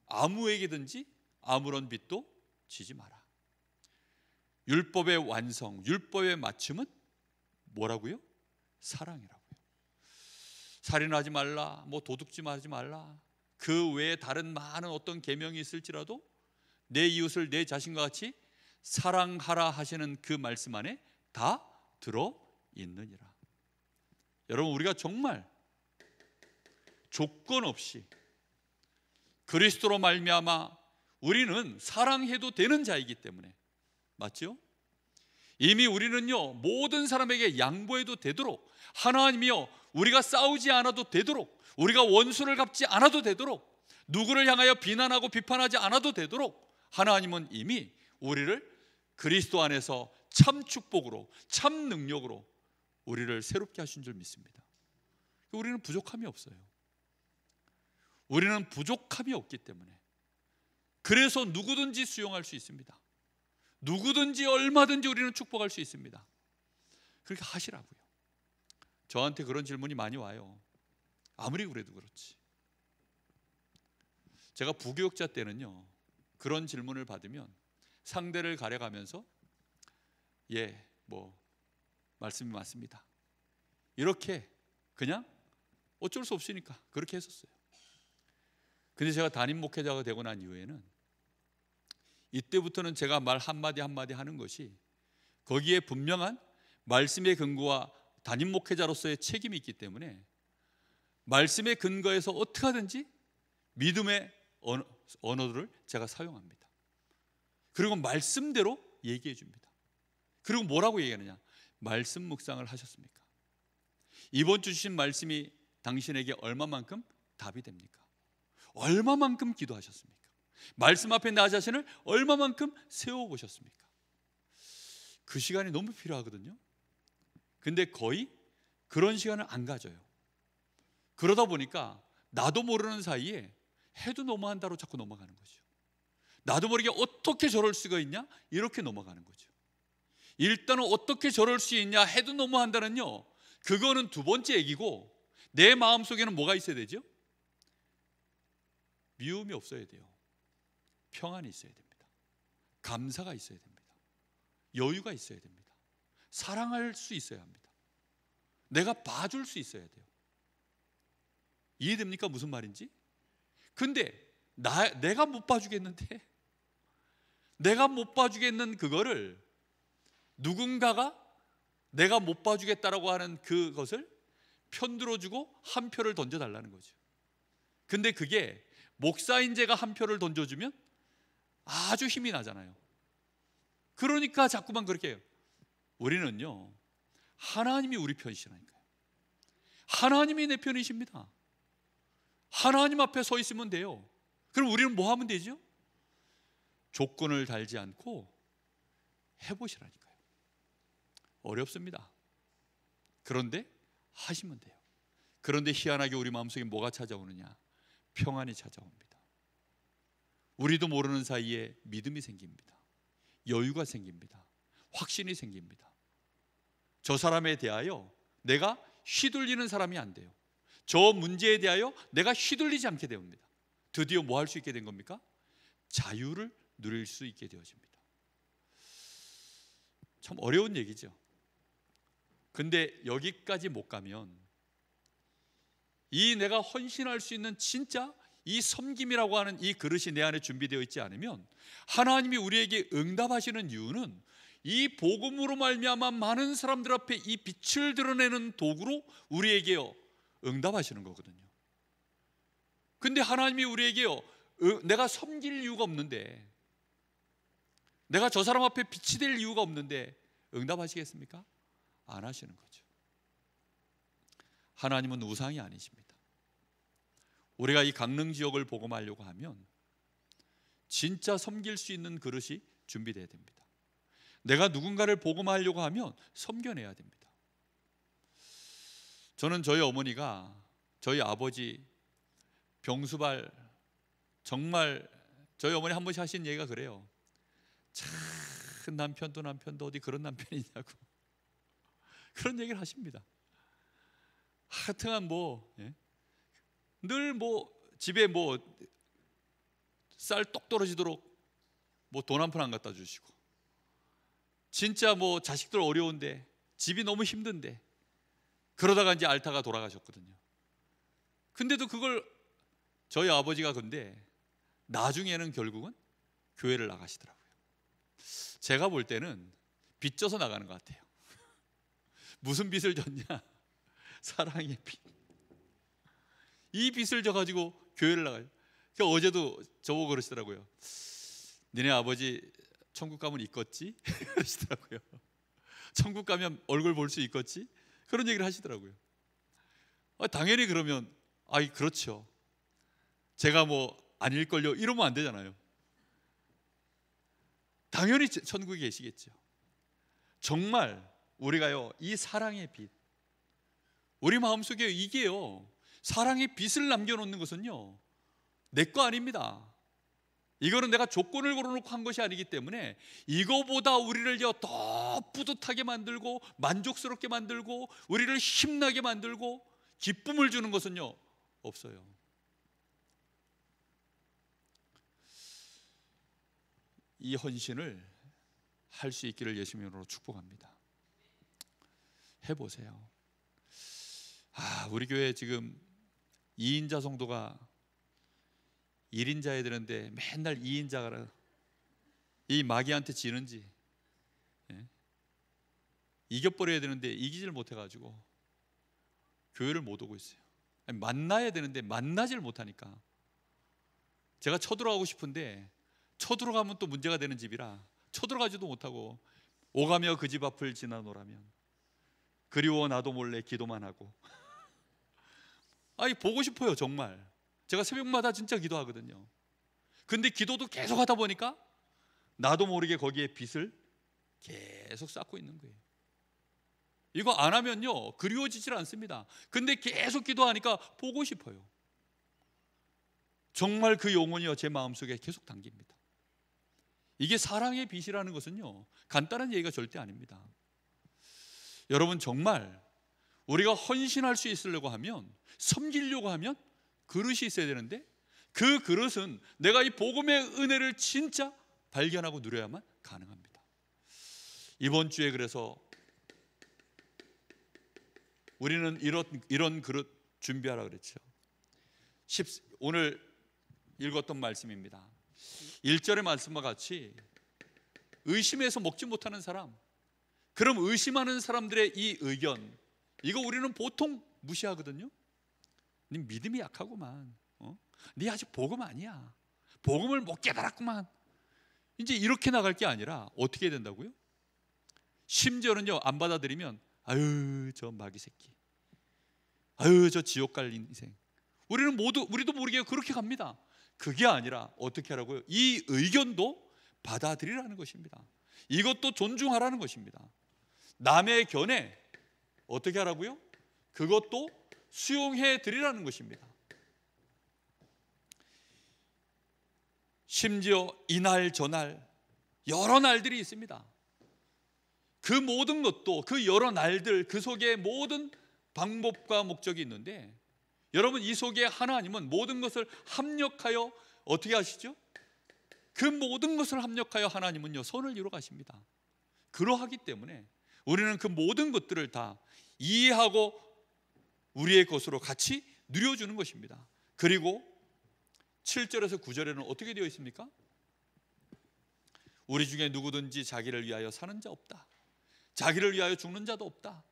아무에게든지 아무런 빚도 지지 마라. 율법의 완성, 율법의 맞춤은 뭐라고요? 사랑이라고요. 살인하지 말라, 뭐 도둑질하지 말라, 그 외에 다른 많은 어떤 계명이 있을지라도 내 이웃을 내 자신과 같이 사랑하라 하시는 그 말씀 안에 다 들어 있느니라. 여러분, 우리가 정말 조건 없이 그리스도로 말미암아 우리는 사랑해도 되는 자이기 때문에, 맞죠? 이미 우리는요, 모든 사람에게 양보해도 되도록, 하나님이요, 우리가 싸우지 않아도 되도록, 우리가 원수를 갚지 않아도 되도록, 누구를 향하여 비난하고 비판하지 않아도 되도록 하나님은 이미 우리를 그리스도 안에서 참 축복으로, 참 능력으로 우리를 새롭게 하신 줄 믿습니다. 우리는 부족함이 없어요. 우리는 부족함이 없기 때문에 그래서 누구든지 수용할 수 있습니다. 누구든지 얼마든지 우리는 축복할 수 있습니다. 그렇게 하시라고요. 저한테 그런 질문이 많이 와요. 아무리 그래도 그렇지. 제가 부교육자 때는요, 그런 질문을 받으면 상대를 가려가면서 예, 뭐 말씀이 맞습니다, 이렇게 그냥 어쩔 수 없으니까 그렇게 했었어요. 근데 제가 담임 목회자가 되고 난 이후에는 이때부터는 제가 말 한마디 한마디 하는 것이 거기에 분명한 말씀의 근거와 담임 목회자로서의 책임이 있기 때문에 말씀의 근거에서 어떻게 하든지 믿음의 언어들을 제가 사용합니다. 그리고 말씀대로 얘기해 줍니다. 그리고 뭐라고 얘기하느냐? 말씀 묵상을 하셨습니까? 이번 주 주신 말씀이 당신에게 얼마만큼 답이 됩니까? 얼마만큼 기도하셨습니까? 말씀 앞에 나 자신을 얼마만큼 세워보셨습니까? 그 시간이 너무 필요하거든요. 근데 거의 그런 시간을 안 가져요. 그러다 보니까 나도 모르는 사이에 해도 너무한다로 자꾸 넘어가는 거죠. 나도 모르게 어떻게 저럴 수가 있냐? 이렇게 넘어가는 거죠. 일단은 어떻게 저럴 수 있냐? 해도 너무한다는요, 그거는 두 번째 얘기고, 내 마음속에는 뭐가 있어야 되죠? 미움이 없어야 돼요. 평안이 있어야 됩니다. 감사가 있어야 됩니다. 여유가 있어야 됩니다. 사랑할 수 있어야 합니다. 내가 봐줄 수 있어야 돼요. 이해됩니까? 무슨 말인지? 근데 내가 못 봐주겠는데, 내가 못 봐주겠는 그거를 누군가가 내가 못 봐주겠다라고 하는 그것을 편들어주고 한 표를 던져달라는 거죠. 근데 그게 목사인 제가 한 표를 던져주면 아주 힘이 나잖아요. 그러니까 자꾸만 그렇게 해요. 우리는요, 하나님이 우리 편이시라니까요. 하나님이 내 편이십니다. 하나님 앞에 서 있으면 돼요. 그럼 우리는 뭐 하면 되죠? 조건을 달지 않고 해보시라니까요. 어렵습니다. 그런데 하시면 돼요. 그런데 희한하게 우리 마음속에 뭐가 찾아오느냐? 평안이 찾아옵니다. 우리도 모르는 사이에 믿음이 생깁니다. 여유가 생깁니다. 확신이 생깁니다. 저 사람에 대하여 내가 휘둘리는 사람이 안 돼요. 저 문제에 대하여 내가 휘둘리지 않게 됩니다. 드디어 뭐 할 수 있게 된 겁니까? 자유를 누릴 수 있게 되어집니다. 참 어려운 얘기죠. 근데 여기까지 못 가면, 이 내가 헌신할 수 있는 진짜 이 섬김이라고 하는 이 그릇이 내 안에 준비되어 있지 않으면, 하나님이 우리에게 응답하시는 이유는 이 복음으로 말미암아 많은 사람들 앞에 이 빛을 드러내는 도구로 우리에게요 응답하시는 거거든요. 근데 하나님이 우리에게요, 내가 섬길 이유가 없는데, 내가 저 사람 앞에 빛이 될 이유가 없는데 응답하시겠습니까? 안 하시는 거죠. 하나님은 우상이 아니십니다. 우리가 이 강릉 지역을 복음하려고 하면 진짜 섬길 수 있는 그릇이 준비되어야 됩니다. 내가 누군가를 복음하려고 하면 섬겨내야 됩니다. 저는 저희 어머니가, 저희 아버지 병수발, 정말 저희 어머니 한 번씩 하신 얘기가 그래요. 참 남편도 어디 그런 남편이냐고 그런 얘기를 하십니다. 하여튼간 늘 집에 쌀 똑 떨어지도록 돈 한 푼 안 갖다 주시고, 진짜 자식들 어려운데 집이 너무 힘든데, 그러다가 이제 앓다가 돌아가셨거든요. 근데도 그걸 저희 아버지가 근데 나중에는 결국은 교회를 나가시더라고요. 제가 볼 때는 빚져서 나가는 것 같아요. 무슨 빚을 졌냐? 사랑의 빚. 이 빚을 져가지고 교회를 나가요. 그러니까 어제도 저보고 그러시더라고요. 니네 아버지 천국 가면 있겠지? 그러시더라고요. 천국 가면 얼굴 볼 수 있겠지? 그런 얘기를 하시더라고요. 당연히 그러면 그렇죠. 제가 아닐걸요 이러면 안 되잖아요. 당연히 천국에 계시겠죠. 정말 우리가요, 이 사랑의 빛, 우리 마음속에 이게요, 사랑의 빛을 남겨놓는 것은요 내 거 아닙니다. 이거는 내가 조건을 걸어놓고 한 것이 아니기 때문에, 이거보다 우리를요 더 뿌듯하게 만들고 만족스럽게 만들고 우리를 힘나게 만들고 기쁨을 주는 것은요 없어요. 이 헌신을 할 수 있기를 예수님 이름으로 축복합니다. 해보세요. 우리 교회 지금 2인자 성도가 1인자 해야 되는데 맨날 2인자가 이 마귀한테 지는지 이겨버려야 되는데 이기질 못해가지고 교회를 못 오고 있어요. 만나야 되는데 만나질 못하니까, 제가 쳐들어가고 싶은데 쳐들어가면 또 문제가 되는 집이라 쳐들어가지도 못하고, 오가며 그 집 앞을 지나노라면 그리워 나도 몰래 기도만 하고 보고 싶어요. 정말 제가 새벽마다 진짜 기도하거든요. 근데 기도도 계속 하다 보니까 나도 모르게 거기에 빛을 계속 쌓고 있는 거예요. 이거 안 하면요 그리워지질 않습니다. 근데 계속 기도하니까 보고 싶어요. 정말 그 영혼이요 제 마음속에 계속 담깁니다. 이게 사랑의 빛이라는 것은요 간단한 얘기가 절대 아닙니다. 여러분, 정말 우리가 헌신할 수 있으려고 하면, 섬기려고 하면 그릇이 있어야 되는데, 그 그릇은 내가 이 복음의 은혜를 진짜 발견하고 누려야만 가능합니다. 이번 주에 그래서 우리는 이런 그릇 준비하라 그랬죠. 오늘 읽었던 말씀입니다. 1절의 말씀과 같이 의심해서 먹지 못하는 사람, 그럼 의심하는 사람들의 이 의견, 이거 우리는 보통 무시하거든요. 믿음이 약하구만, 네 아직 복음 아니야. 복음을 못 깨달았구만. 이제 이렇게 나갈 게 아니라 어떻게 해야 된다고요? 심지어는요, 안 받아들이면 아유 저 마귀 새끼, 아유 저 지옥 갈 인생. 우리도 모르게 그렇게 갑니다. 그게 아니라 어떻게 하라고요? 이 의견도 받아들이라는 것입니다. 이것도 존중하라는 것입니다. 남의 견해 어떻게 하라고요? 그것도 수용해 드리라는 것입니다. 심지어 이날 저날 여러 날들이 있습니다. 그 모든 것도, 그 여러 날들, 그 속에 모든 방법과 목적이 있는데, 여러분 이 속에 하나님은 모든 것을 합력하여 어떻게 하시죠? 그 모든 것을 합력하여 하나님은요 선을 이루어 가십니다. 그러하기 때문에 우리는 그 모든 것들을 다 이해하고 우리의 것으로 같이 누려주는 것입니다. 그리고 7절에서 9절에는 어떻게 되어 있습니까? 우리 중에 누구든지 자기를 위하여 사는 자 없다. 자기를 위하여 죽는 자도 없다.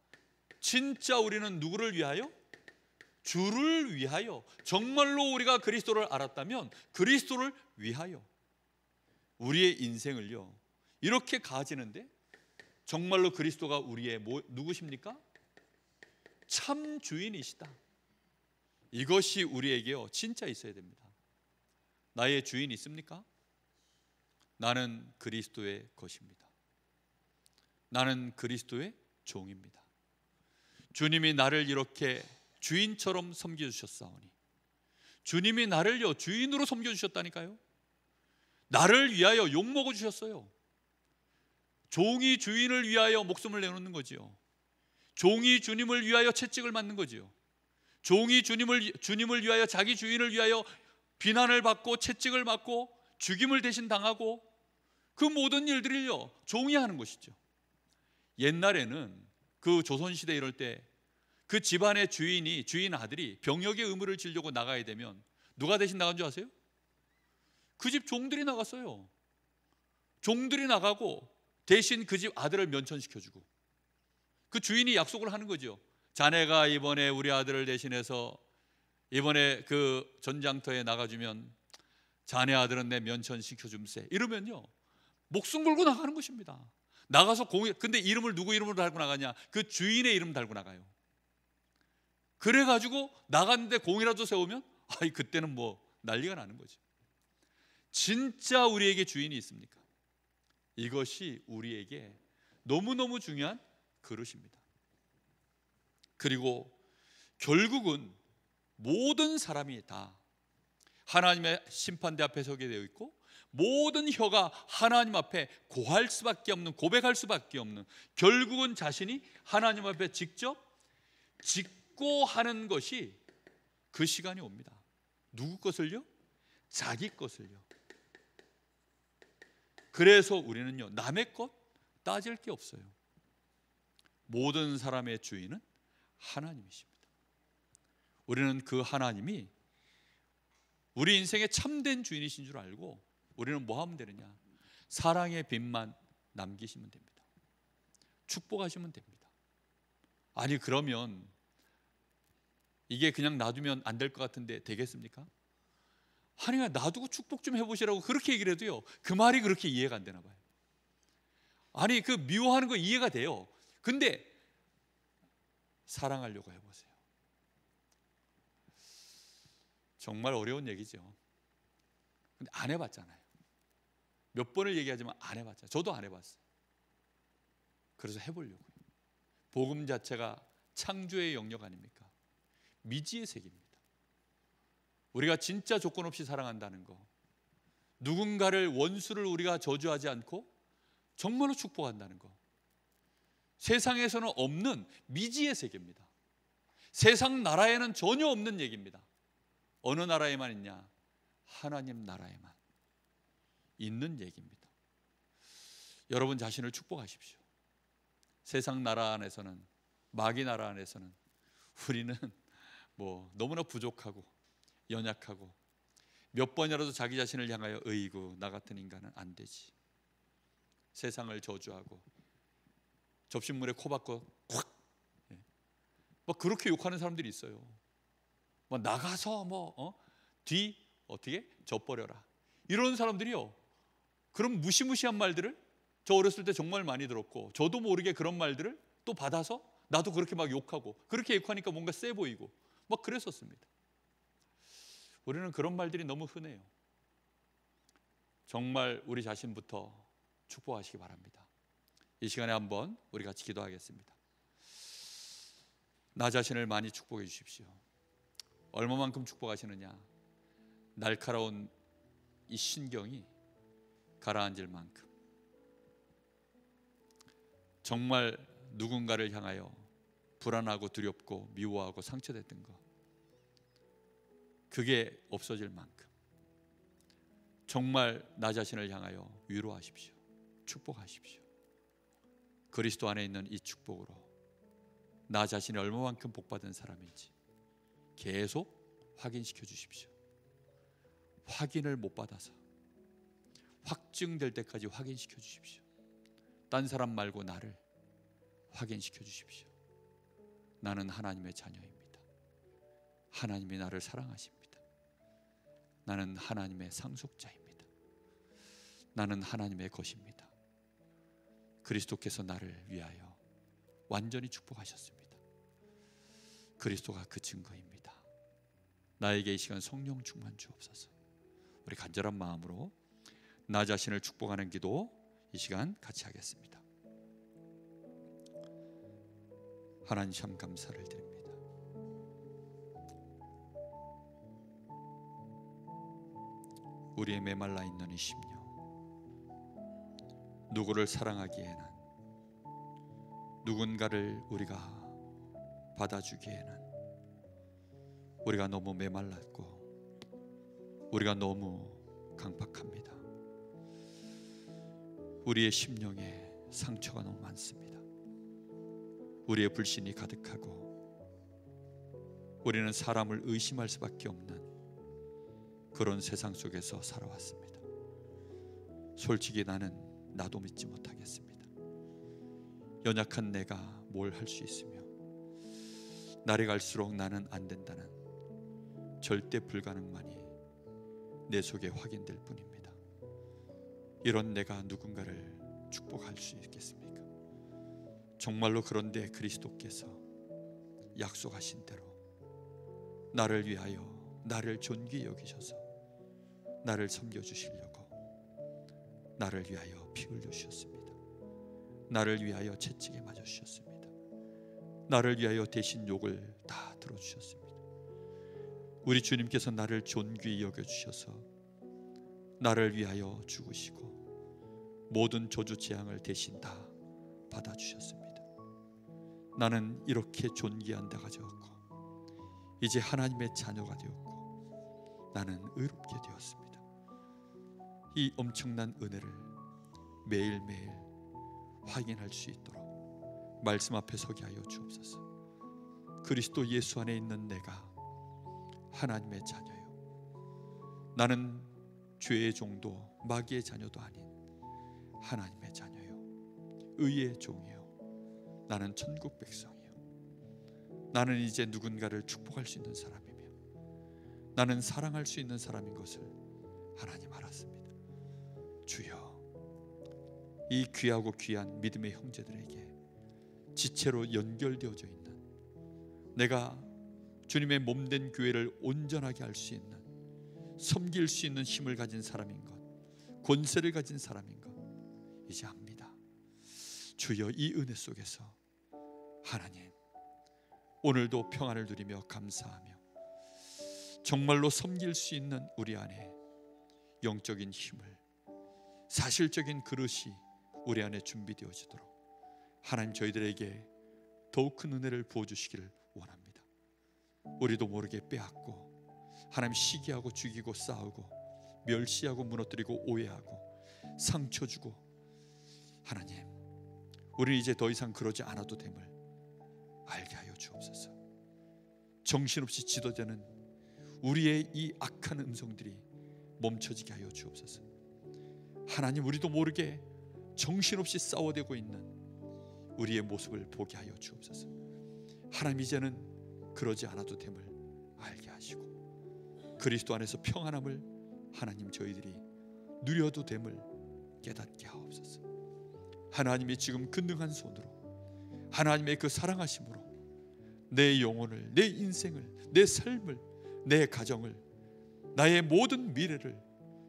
진짜 우리는 누구를 위하여? 주를 위하여. 정말로 우리가 그리스도를 알았다면 그리스도를 위하여 우리의 인생을요 이렇게 가지는데, 정말로 그리스도가 우리의 누구십니까? 참 주인이시다. 이것이 우리에게요 진짜 있어야 됩니다. 나의 주인 있습니까? 나는 그리스도의 것입니다. 나는 그리스도의 종입니다. 주님이 나를 이렇게 주인처럼 섬겨주셨사오니, 주님이 나를요 주인으로 섬겨주셨다니까요. 나를 위하여 욕먹어 주셨어요. 종이 주인을 위하여 목숨을 내놓는 거지요. 종이 주님을 위하여 채찍을 맞는 거지요. 종이 주님을 위하여, 자기 주인을 위하여 비난을 받고 채찍을 맞고 죽임을 대신 당하고, 그 모든 일들을요 종이 하는 것이죠. 옛날에는 그 조선시대 이럴 때 그 집안의 주인 아들이 병역의 의무를 지려고 나가야 되면 누가 대신 나간 줄 아세요? 그 집 종들이 나갔어요. 종들이 나가고 대신 그 집 아들을 면천시켜주고, 그 주인이 약속을 하는 거죠. 자네가 이번에 우리 아들을 대신해서 이번에 그 전장터에 나가주면 자네 아들은 내 면천시켜줌세. 이러면요 목숨 걸고 나가는 것입니다. 나가서 근데 이름을 누구 이름으로 달고 나가냐? 그 주인의 이름 달고 나가요. 그래가지고 나갔는데 공이라도 세우면 그때는 뭐 난리가 나는 거죠. 진짜 우리에게 주인이 있습니까? 이것이 우리에게 너무너무 중요한 그릇입니다. 그리고 결국은 모든 사람이 다 하나님의 심판대 앞에 서게 되어 있고, 모든 혀가 하나님 앞에 고할 수밖에 없는, 고백할 수밖에 없는, 결국은 자신이 하나님 앞에 직접 짓고 하는 것이 그 시간이 옵니다. 누구 것을요? 자기 것을요. 그래서 우리는요 남의 것 따질 게 없어요. 모든 사람의 주인은 하나님이십니다. 우리는 그 하나님이 우리 인생의 참된 주인이신 줄 알고 우리는 뭐 하면 되느냐? 사랑의 빛만 남기시면 됩니다. 축복하시면 됩니다. 아니 그러면 이게 그냥 놔두면 안 될 것 같은데 되겠습니까? 아니 놔두고 축복 좀 해보시라고 그렇게 얘기를 해도요 그 말이 그렇게 이해가 안 되나 봐요. 아니 그 미워하는 거 이해가 돼요. 근데 사랑하려고 해보세요. 정말 어려운 얘기죠. 근데 안 해봤잖아요. 몇 번을 얘기하지만 안 해봤잖아요. 저도 안 해봤어요. 그래서 해보려고요. 복음 자체가 창조의 영역 아닙니까? 미지의 세계입니다. 우리가 진짜 조건 없이 사랑한다는 거, 누군가를, 원수를 우리가 저주하지 않고 정말로 축복한다는 거, 세상에서는 없는 미지의 세계입니다. 세상 나라에는 전혀 없는 얘기입니다. 어느 나라에만 있냐? 하나님 나라에만 있는 얘기입니다. 여러분 자신을 축복하십시오. 세상 나라 안에서는, 마귀 나라 안에서는 우리는 뭐 너무나 부족하고 연약하고, 몇 번이라도 자기 자신을 향하여 어이구 나 같은 인간은 안 되지, 세상을 저주하고 접신물에 코 박고 콱 막 그렇게 욕하는 사람들이 있어요. 뭐 나가서 뒤 어떻게 져버려라. 이런 사람들이요, 그런 무시무시한 말들을 저 어렸을 때 정말 많이 들었고, 저도 모르게 그런 말들을 또 받아서 나도 그렇게 막 욕하고, 그렇게 욕하니까 뭔가 세 보이고 막 그랬었습니다. 우리는 그런 말들이 너무 흔해요. 정말 우리 자신부터 축복하시기 바랍니다. 이 시간에 한번 우리 같이 기도하겠습니다. 나 자신을 많이 축복해 주십시오. 얼마만큼 축복하시느냐? 날카로운 이 신경이 가라앉을 만큼, 정말 누군가를 향하여 불안하고 두렵고 미워하고 상처됐던 것, 그게 없어질 만큼 정말 나 자신을 향하여 위로하십시오. 축복하십시오. 그리스도 안에 있는 이 축복으로 나 자신이 얼마만큼 복받은 사람인지 계속 확인시켜 주십시오. 확인을 못 받아서 확증될 때까지 확인시켜 주십시오. 딴 사람 말고 나를 확인시켜 주십시오. 나는 하나님의 자녀입니다. 하나님이 나를 사랑하십니다. 나는 하나님의 상속자입니다. 나는 하나님의 것입니다. 그리스도께서 나를 위하여 완전히 축복하셨습니다. 그리스도가 그 증거입니다. 나에게 이 시간 성령 충만 주옵소서. 우리 간절한 마음으로 나 자신을 축복하는 기도 이 시간 같이 하겠습니다. 하나님 참 감사를 드립니다. 우리의 메말라 있는 이 심령, 누구를 사랑하기에는, 누군가를 우리가 받아주기에는 우리가 너무 메말랐고 우리가 너무 강팍합니다. 우리의 심령에 상처가 너무 많습니다. 우리의 불신이 가득하고 우리는 사람을 의심할 수밖에 없는 그런 세상 속에서 살아왔습니다. 솔직히 나도 믿지 못하겠습니다. 연약한 내가 뭘 할 수 있으며, 날이 갈수록 나는 안 된다는 절대 불가능만이 내 속에 확인될 뿐입니다. 이런 내가 누군가를 축복할 수 있겠습니까? 정말로 그런데 그리스도께서 약속하신 대로 나를 위하여 나를 존귀히 여기셔서 나를 섬겨주시려고 나를 위하여 피 흘려주셨습니다. 나를 위하여 채찍에 맞아주셨습니다. 나를 위하여 대신 욕을 다 들어주셨습니다. 우리 주님께서 나를 존귀히 여겨주셔서 나를 위하여 죽으시고 모든 저주 재앙을 대신 다 받아주셨습니다. 나는 이렇게 존귀한 데가 되었고 이제 하나님의 자녀가 되었고 나는 의롭게 되었습니다. 이 엄청난 은혜를 매일매일 확인할 수 있도록 말씀 앞에 서게 하여 주옵소서. 그리스도 예수 안에 있는 내가 하나님의 자녀요, 나는 죄의 종도 마귀의 자녀도 아닌 하나님의 자녀요, 의의 종이요, 나는 천국 백성이요, 나는 이제 누군가를 축복할 수 있는 사람이며 나는 사랑할 수 있는 사람인 것을 하나님 알았습니다. 주여, 이 귀하고 귀한 믿음의 형제들에게 지체로 연결되어져 있는, 내가 주님의 몸된 교회를 온전하게 할 수 있는, 섬길 수 있는 힘을 가진 사람인 것, 권세를 가진 사람인 것 이제 압니다. 주여, 이 은혜 속에서 하나님 오늘도 평안을 누리며 감사하며 정말로 섬길 수 있는 우리 안에 영적인 힘을, 사실적인 그릇이 우리 안에 준비되어지도록 하나님 저희들에게 더욱 큰 은혜를 부어주시기를 원합니다. 우리도 모르게 빼앗고 하나님 시기하고 죽이고 싸우고 멸시하고 무너뜨리고 오해하고 상처 주고, 하나님 우리는 이제 더 이상 그러지 않아도 됨을 알게 하여 주옵소서. 정신없이 지도되는 우리의 이 악한 음성들이 멈춰지게 하여 주옵소서. 하나님, 우리도 모르게 정신없이 싸워대고 있는 우리의 모습을 보게 하여 주옵소서. 하나님, 이제는 그러지 않아도 됨을 알게 하시고 그리스도 안에서 평안함을 하나님 저희들이 누려도 됨을 깨닫게 하옵소서. 하나님이 지금 근능한 손으로 하나님의 그 사랑하심으로 내 영혼을, 내 인생을, 내 삶을, 내 가정을, 나의 모든 미래를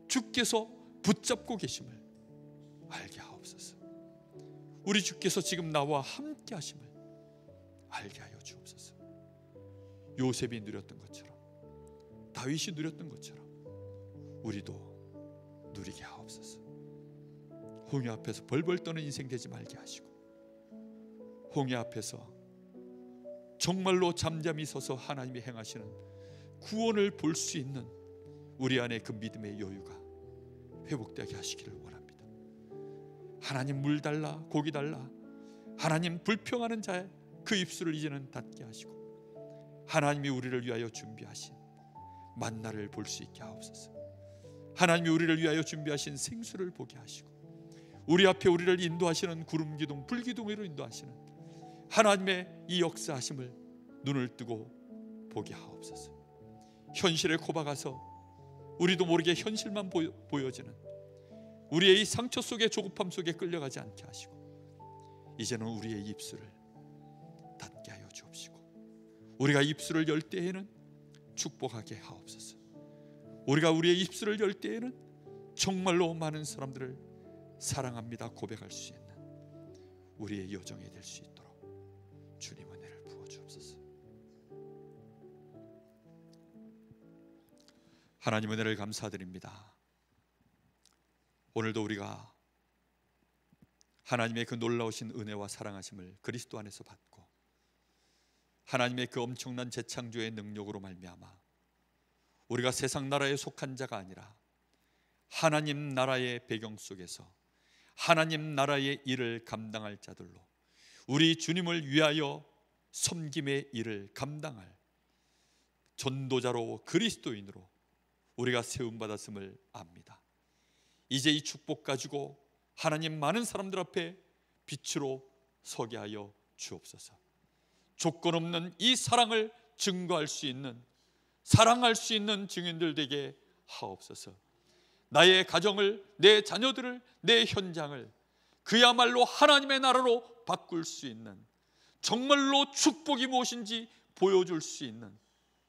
주께서 붙잡고 계심을 알게 하옵소서. 우리 주께서 지금 나와 함께 하심을 알게 하여 주옵소서. 요셉이 누렸던 것처럼, 다윗이 누렸던 것처럼 우리도 누리게 하옵소서. 홍해 앞에서 벌벌 떠는 인생 되지 말게 하시고, 홍해 앞에서 정말로 잠잠히 서서 하나님이 행하시는 구원을 볼 수 있는 우리 안에 그 믿음의 여유가 회복되게 하시기를 원합니다. 하나님 물 달라, 고기 달라, 하나님 불평하는 자의 그 입술을 이제는 닫게 하시고, 하나님이 우리를 위하여 준비하신 만나를 볼 수 있게 하옵소서. 하나님이 우리를 위하여 준비하신 생수를 보게 하시고, 우리 앞에 우리를 인도하시는 구름 기둥, 불 기둥으로 인도하시는 하나님의 이 역사하심을 눈을 뜨고 보게 하옵소서. 현실에 코박아서 우리도 모르게 현실만 보여지는 우리의 이 상처 속에, 조급함 속에 끌려가지 않게 하시고, 이제는 우리의 입술을 닫게 하여 주옵시고, 우리가 입술을 열 때에는 축복하게 하옵소서. 우리가 우리의 입술을 열 때에는 정말로 많은 사람들을 사랑합니다 고백할 수 있는 우리의 여정이 될 수 있도록 주님 은혜를 부어 주옵소서. 하나님 은혜를 감사드립니다. 오늘도 우리가 하나님의 그 놀라우신 은혜와 사랑하심을 그리스도 안에서 받고, 하나님의 그 엄청난 재창조의 능력으로 말미암아 우리가 세상 나라에 속한 자가 아니라 하나님 나라의 배경 속에서 하나님 나라의 일을 감당할 자들로, 우리 주님을 위하여 섬김의 일을 감당할 전도자로, 그리스도인으로 우리가 세움받았음을 압니다. 이제 이 축복 가지고 하나님 많은 사람들 앞에 빛으로 서게 하여 주옵소서. 조건 없는 이 사랑을 증거할 수 있는, 사랑할 수 있는 증인들 되게 하옵소서. 나의 가정을, 내 자녀들을, 내 현장을 그야말로 하나님의 나라로 바꿀 수 있는, 정말로 축복이 무엇인지 보여줄 수 있는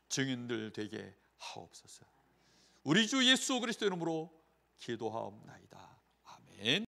증인들 되게 하옵소서. 우리 주 예수 그리스도 이름으로 기도하옵나이다. 아멘.